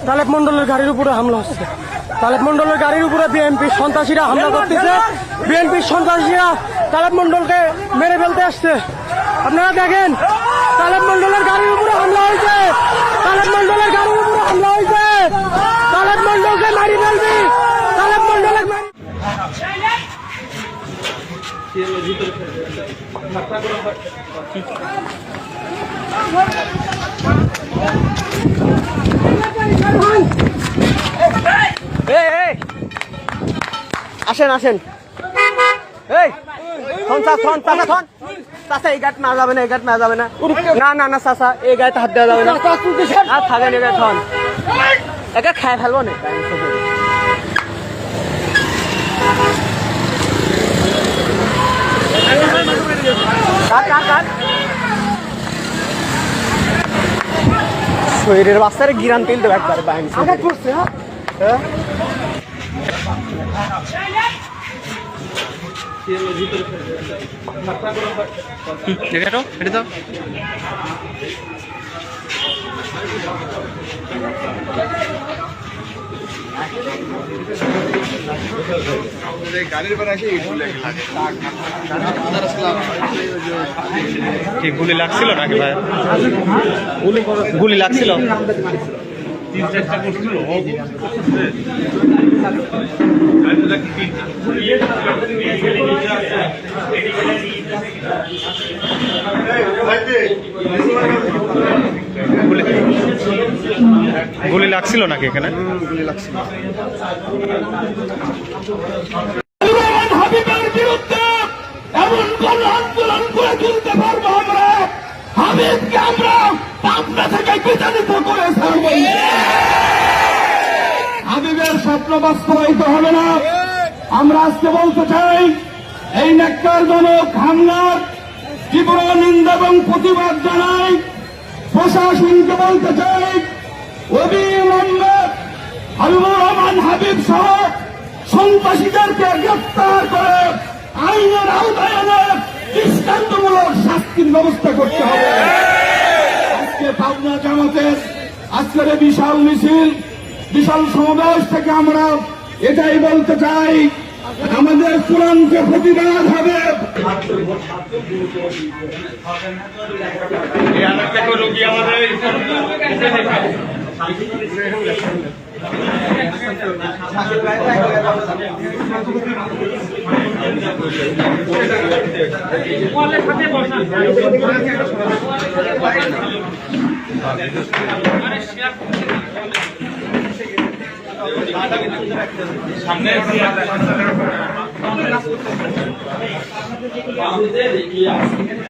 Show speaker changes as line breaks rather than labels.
তালেব মন্ডলের গাড়ির উপরে হামলা হচ্ছে। তালেব মন্ডলের গাড়ির উপরে বিএনপির সন্ত্রাসীরা হামলা করতেছে। বিএনপির সন্ত্রাসীরা তালেব মন্ডলকে মেরে ফেলতে আসছে। আপনারা দেখেন, তালেব মন্ডলের গাড়ির উপরে হামলা হয়েছে। তালেব মন্ডলের গাড়ির উপরে হামলা হয়েছে। তালেব মন্ডলকে মারি ফেলবি। তালেব মন্ডলের আসেন আসেন, এই চাচা এই গাছ মারা যাবে না, এই গাছ মারা যাবে না, না না না চাচা এই গায়ে হাত দেওয়া যাবে না, আর থাকেন এই গাছ থন একা খায় ফেলবো না। শরীরের বাচ্চারে গিরান তেল দেবো একবার বাইন করছে। হ্যাঁ
গুলি লাগছিল নাকি ভাই? গুলি লাগছিল। গুলি লাগছিল নাকি এখানে? গুলি লাগছিল।
হাবিবের বিরুদ্ধে এমন কোন আন্দোলন করে তুলতে পারবো আমরা, হাবিবকে আমরা পাবনা থেকে বিতাড়িত করে ছাড়ব। হাবিবের স্বপ্ন বাস্তবায়িত হবে না। আমরা আজকে বলতে চাই, এই ন্যাক্কারজনক হামলার তীব্র নিন্দা এবং প্রতিবাদ জানাই। প্রশাসনকে বলতে চাই, অবিলম্বে হাবিবুর রহমান হাবিব সহ সন্ত্রাসীদেরকে গ্রেফতার করে আইনের আওতায় এনে দৃষ্টান্তমূলক শাস্তির ব্যবস্থা করতে হবে। আজকে পাবনা জামাতের আজকের বিশাল মিছিল, বিশাল সমাবেশ থেকে আমরা এটাই বলতে চাই, আমাদের চূড়ান্ত প্রতিবাদ হবে। সামনে